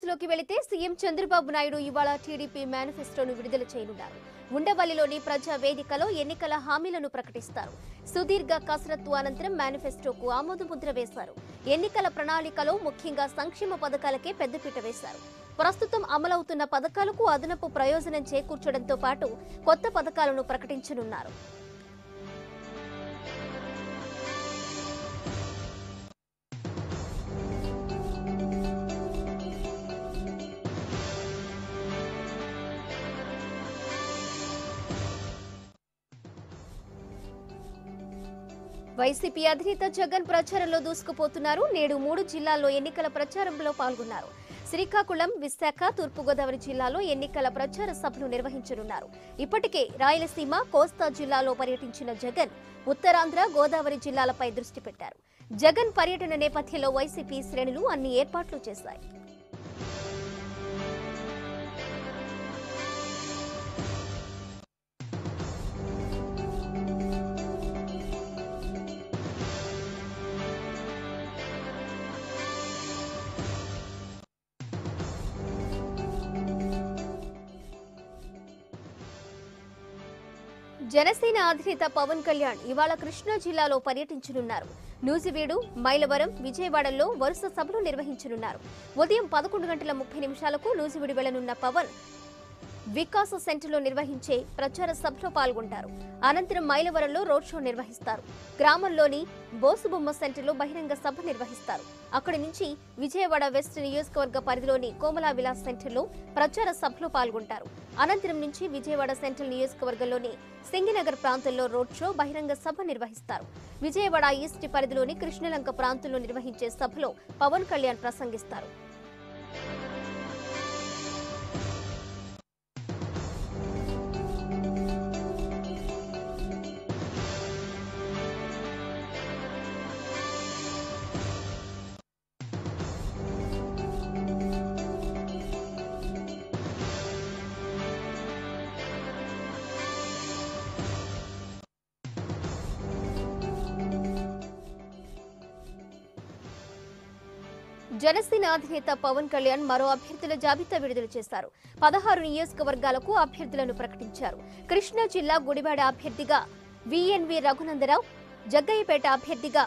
లోకి వెళితే సీఎం చంద్రబాబు నాయుడు ఇవాళ టీడీపీ మేనిఫెస్టోను విడుదల చేయనున్నారు. ఉండవల్లిలోని ప్రజా వేదికలో ఎన్నికల హామీలను ప్రకటిస్తారు. సుదీర్ఘ కసరత్తు అనంతరం మేనిఫెస్టోకు ఆమోదముద్ర వేశారు. ఎన్నికల ప్రణాళికలో ముఖ్యంగా సంక్షేమ పథకాలకే పెద్దపీట వేశారు. ప్రస్తుతం అమలవుతున్న పథకాలకు అదనపు ప్రయోజనం చేకూర్చడంతో పాటు కొత్త పథకాలను ప్రకటించనున్నారు. వైసీపీ అధినేత జగన్ ప్రచారంలో దూసుకుపోతున్నారు. నేడు 3 జిల్లాల్లో ఎన్నికల ప్రచారంలో పాల్గొన్నారు. శ్రీకాకుళం, విశాఖ, తూర్పుగోదావరి జిల్లాలో ఎన్నికల ప్రచార సభలు నిర్వహించనున్నారు. ఇప్పటికే రాయలసీమ, కోస్తా జిల్లాలో పర్యటించిన జగన్ ఉత్తరాంధ్ర, గోదావరి జిల్లాలపై దృష్టి పెట్టారు. జగన్ పర్యటన నేపథ్యంలో వైసీపీ శ్రేణులు అన్ని ఏర్పాట్లు చేశాయి. జనసేన అధినేత పవన్ కళ్యాణ్ ఇవాళ కృష్ణా జిల్లాలో పర్యటించనున్నారు. నూజివీడు, మైలవరం, విజయవాడలో వరుస సభలు నిర్వహించనున్నారు. ఉదయం 11:30 నూజివీడు వెళ్లనున్న పవన్ వికాస సెంటర్లో నిర్వహించే ప్రచార సభలో పాల్గొంటారు. అనంతరం మైలవరంలో రోడ్ షో నిర్వహిస్తారు. గ్రామంలోని బోసుబొమ్మ సెంటర్లో బహిరంగ సభ నిర్వహిస్తారు. అక్కడి నుంచి విజయవాడ వెస్ట్ నియోజకవర్గ పరిధిలోని కోమలా విలాస్ సెంటర్లో ప్రచార సభలో పాల్గొంటారు. అనంతరం నుంచి విజయవాడ సెంట్రల్ నియోజకవర్గంలోని సింగినగర్ ప్రాంతంలో రోడ్ షో, బహిరంగ సభ నిర్వహిస్తారు. విజయవాడ ఈస్ట్ పరిధిలోని కృష్ణలంక ప్రాంతంలో నిర్వహించే సభలో పవన్ కళ్యాణ్ ప్రసంగిస్తారు. జనసేన అధినేత పవన్ కళ్యాణ్ మరో అభ్యర్థుల జాబితా విడుదల చేశారు. 16 నియోజకవర్గాలకు అభ్యర్థులను ప్రకటించారు. కృష్ణా జిల్లా గుడివాడ అభ్యర్థిగా విఎన్వి రఘునందరావు, జగ్గయ్యపేట అభ్యర్థిగా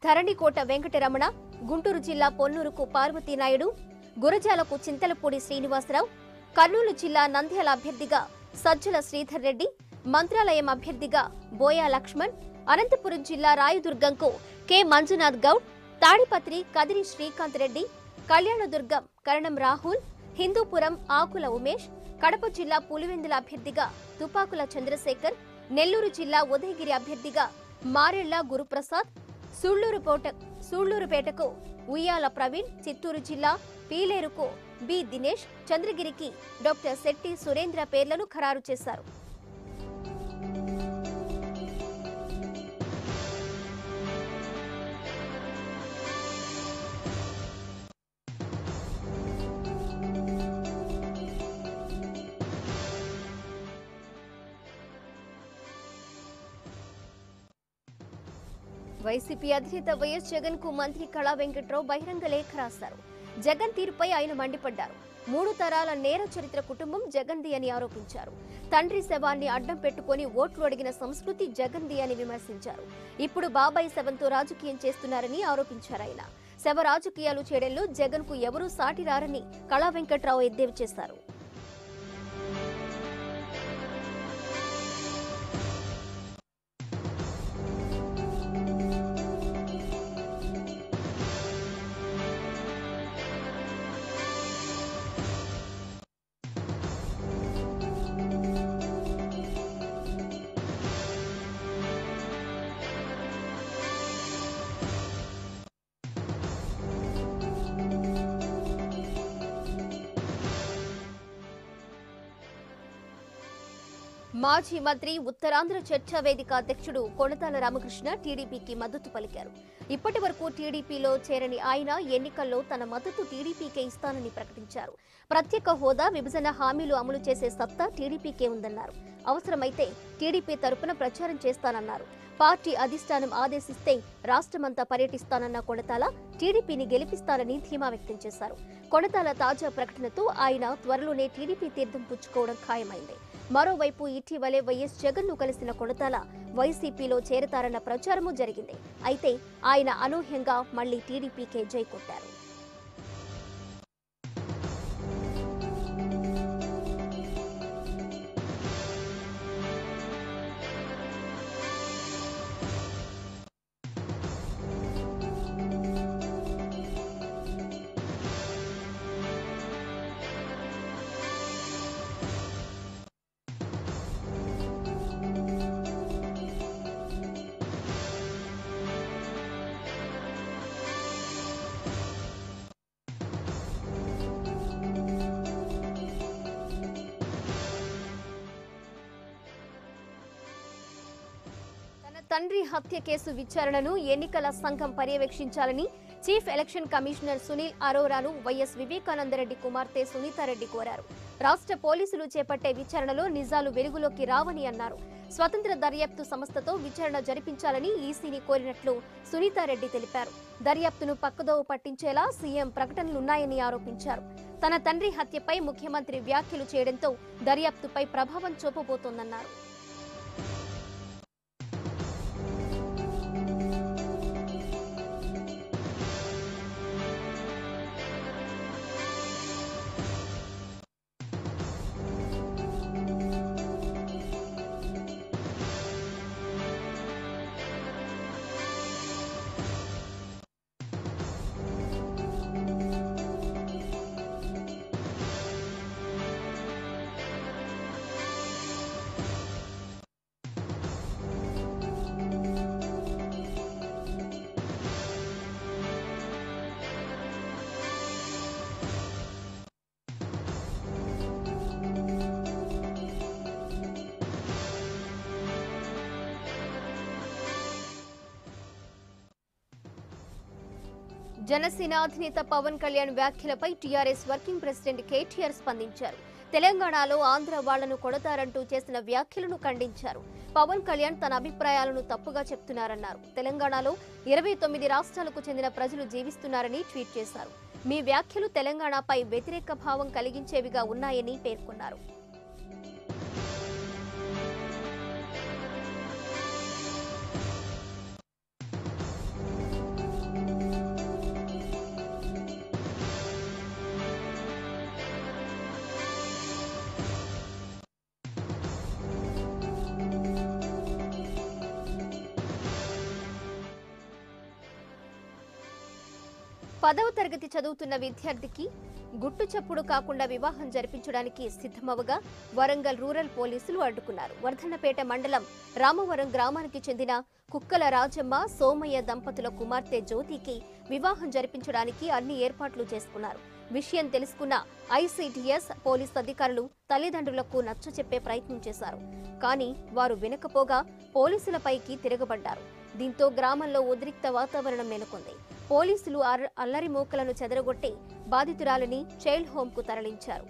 ధరణికోట వెంకటరమణ, గుంటూరు జిల్లా పొన్నూరుకు పార్వతీనాయుడు, గురజాలకు చింతలపూడి శ్రీనివాసరావు, కర్నూలు జిల్లా నంద్యాల అభ్యర్థిగా సజ్జల శ్రీధర్ రెడ్డి, మంత్రాలయం అభ్యర్థిగా బోయా లక్ష్మణ్, అనంతపురం జిల్లా రాయదుర్గంకు కె మంజునాథ్ గౌడ్, తాడిపత్రి కదిరి శ్రీకాంత్ రెడ్డి, కళ్యాణదుర్గం కరణం రాహుల్, హిందూపురం ఆకుల ఉమేష్, కడప జిల్లా పులివెందుల అభ్యర్థిగా తుపాకుల చంద్రశేఖర్, నెల్లూరు జిల్లా ఉదయగిరి అభ్యర్థిగా మారెళ్ల గురుప్రసాద్, సూళ్లూరుపేటకు ఉయ్యాల ప్రవీణ్, చిత్తూరు జిల్లా పీలేరుకు బి దినేష్, చంద్రగిరికి డాక్టర్ శెట్టి సురేంద్ర పేర్లను ఖరారు చేశారు. వైసీపీ అధినేత వైఎస్ జగన్ కు మంత్రి కళా వెంకట్రావు బహిరంగ లేఖ రాశారు. జగన్ తీరుపై ఆయన మండిపడ్డారు. 3 తరాల నేర చరిత్ర కుటుంబం జగన్ది అని ఆరోపించారు. తండ్రి శవాన్ని అడ్డం పెట్టుకుని ఓట్లు అడిగిన సంస్కృతి జగన్ది అని విమర్శించారు. ఇప్పుడు బాబాయ్ శవంతో రాజకీయం చేస్తున్నారని ఆరోపించారు. ఆయన శవ రాజకీయాలు చేయడంలో జగన్ కు ఎవరూ సాటి రారని కళా వెంకట్రావు ఎద్దేవా చేశారు. మాజీ మంత్రి ఉత్తరాంధ్ర చర్చా వేదిక అధ్యక్షుడు కొణతాల రామకృష్ణ టీడీపీకి మద్దతు పలికారు. ఇప్పటి వరకు టీడీపీలో చేరని ఆయన ఎన్నికల్లో తన మద్దతు టీడీపీకే ఇస్తానని ప్రకటించారు. ప్రత్యేక హోదా, విభజన హామీలు అమలు చేసే సత్తా టీడీపీకే ఉందన్నారు. అవసరమైతే టీడీపీ తరపున ప్రచారం చేస్తానన్నారు. పార్టీ అధిష్టానం ఆదేశిస్తే రాష్ట్రమంతా పర్యటిస్తానన్న కొణతాల టీడీపీని గెలిపిస్తానని ధీమా వ్యక్తం చేశారు. కొణతాల తాజా ప్రకటనతో ఆయన త్వరలోనే టీడీపీ తీర్థం పుచ్చుకోవడం ఖాయమైంది. మరోవైపు ఇటీవలే వైఎస్ జగన్ను కలిసిన కొణతాల వైసీపీలో చేరతారన్న ప్రచారమూ జరిగింది. అయితే ఆయన అనూహ్యంగా మళ్లీ టీడీపీకే జై కొట్టారు. తండ్రి హత్య కేసు విచారణను ఎన్నికల సంఘం పర్యవేక్షించాలని చీఫ్ ఎలక్షన్ కమిషనర్ సునీల్ అరోరాను వైఎస్ వివేకానందరెడ్డి కుమార్తె సునీతారెడ్డి కోరారు. రాష్ట్ర పోలీసులు చేపట్టే విచారణలో నిజాలు వెలుగులోకి రావని అన్నారు. స్వతంత్ర దర్యాప్తు సంస్థతో విచారణ జరిపించాలని ఈసీని కోరినట్లు సునీతారెడ్డి తెలిపారు. దర్యాప్తును పక్కదోవ పట్టించేలా సీఎం ప్రకటనలున్నాయని ఆరోపించారు. తన తండ్రి హత్యపై ముఖ్యమంత్రి వ్యాఖ్యలు చేయడంతో దర్యాప్తుపై ప్రభావం చూపబోతోందన్నారు. జనసేన అధినేత పవన్ కళ్యాణ్ వ్యాఖ్యలపై టీఆర్ఎస్ వర్కింగ్ ప్రెసిడెంట్ కేటీఆర్ స్పందించారు. తెలంగాణలో ఆంధ్ర వాళ్లను కొడతారంటూ చేసిన వ్యాఖ్యలను ఖండించారు. పవన్ కళ్యాణ్ తన అభిప్రాయాలను తప్పుగా చెప్తున్నారన్నారు. తెలంగాణలో 29 రాష్ట్రాలకు చెందిన ప్రజలు జీవిస్తున్నారని ట్వీట్ చేశారు. మీ వ్యాఖ్యలు తెలంగాణపై వ్యతిరేక భావం కలిగించేవిగా ఉన్నాయని పేర్కొన్నారు. పదవ తరగతి చదువుతున్న విద్యార్థికి గుట్టు చప్పుడు కాకుండా వివాహం జరిపించడానికి సిద్ధమవగా వరంగల్ రూరల్ పోలీసులు అడ్డుకున్నారు. వర్ధన్నపేట మండలం రామవరం గ్రామానికి చెందిన కుక్కల రాజమ్మ, సోమయ్య దంపతుల కుమార్తె జ్యోతికి వివాహం జరిపించడానికి అన్ని ఏర్పాట్లు చేసుకున్నారు. విషయం తెలుసుకున్న ఐసీడీఎస్ పోలీస్ అధికారులు తల్లిదండ్రులకు నచ్చచెప్పే ప్రయత్నం చేశారు. కానీ వారు వినకపోగా పోలీసులపైకి తిరగబడ్డారు. దీంతో గ్రామంలో ఉద్రిక్త వాతావరణం నెలకొంది. పోలీసులు అల్లరి మూకలను చెదరగొట్టి బాధితురాలిని చైల్డ్ హోంకు తరలించారు.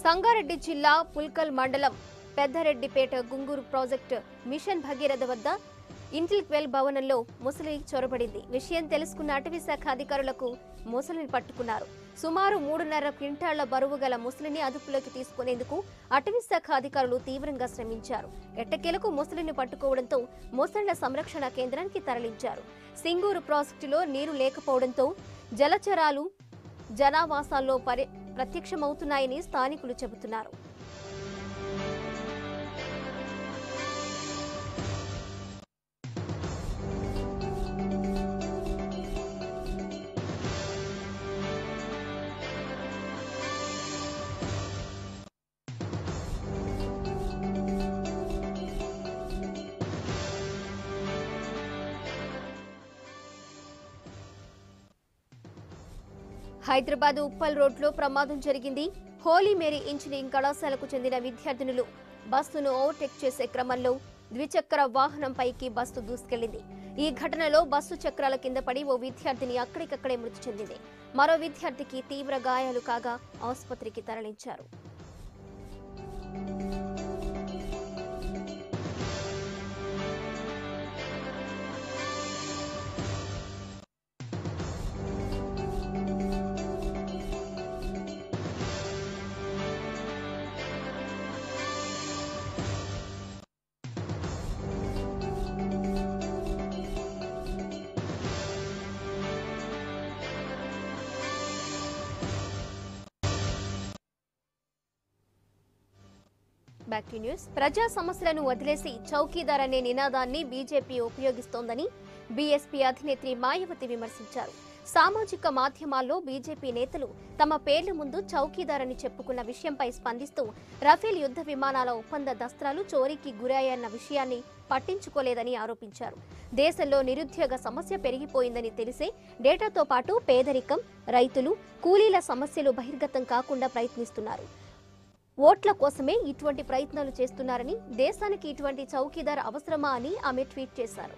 సంగారెడ్డి జిల్లా పుల్కల్ మండలం పెద్దరెడ్డిపేట గుంగూరు ప్రాజెక్టు మిషన్ భగీరథ వద్ద ఇంటెల్క్వెల్ భవనంలో ముసలి చొరబడింది. విషయం తెలుసుకున్న అటవీ శాఖ అధికారులకు ముసలిని పట్టుకున్నారు. సుమారు 3.5 క్వింటాళ్ల బరువు గల ముసలిని అదుపులోకి తీసుకునేందుకు అటవీ శాఖ అధికారులు తీవ్రంగా శ్రమించారు. ఎట్టకేలకు ముసలిని పట్టుకోవడంతో మొసళ్ల సంరక్షణ కేంద్రానికి తరలించారు. సింగూరు ప్రాజెక్టులో నీరు లేకపోవడంతో జలచరాలు జనావాసాల్లో ప్రత్యక్షమవుతున్నాయని స్థానికులు చెబుతున్నారు. హైదరాబాద్ ఉప్పల్ రోడ్లో ప్రమాదం జరిగింది. హోలీ మేరీ ఇంజనీరింగ్ కళాశాలకు చెందిన విద్యార్థినులు బస్సును ఓవర్టేక్ చేసే క్రమంలో ద్విచక్ర వాహనంపైకి బస్సు దూసుకెళ్లింది. ఈ ఘటనలో బస్సు చక్రాల కింద పడి ఓ విద్యార్థిని అక్కడికక్కడే మృతి చెందింది. మరో విద్యార్థికి తీవ్ర గాయాలు కాగా ఆసుపత్రికి తరలించారు. Back to news. ప్రజా సమస్యలను వదిలేసి చౌకీదార్ అనే నినాదాన్ని బీజేపీ ఉపయోగిస్తోందని బీఎస్పీ అధినేత్రి మాయావతి విమర్శించారు. సామాజిక మాధ్యమాల్లో బీజేపీ నేతలు తమ పేర్ల ముందు చౌకీదార్ అని చెప్పుకున్న విషయంపై స్పందిస్తూ రఫేల్ యుద్ధ విమానాల ఒప్పంద దస్త్రాలు చోరీకి గురయ్యాయన్న విషయాన్ని పట్టించుకోలేదని ఆరోపించారు. దేశంలో నిరుద్యోగ సమస్య పెరిగిపోయిందని తెలిసే డేటాతో పాటు పేదరికం, రైతులు, కూలీల సమస్యలు బహిర్గతం కాకుండా ప్రయత్నిస్తున్నారు. ఓట్ల కోసమే ఇటువంటి ప్రయత్నాలు చేస్తున్నారని, దేశానికి ఇటువంటి చౌకీదార్ అవసరమా అని ఆమె ట్వీట్ చేశారు.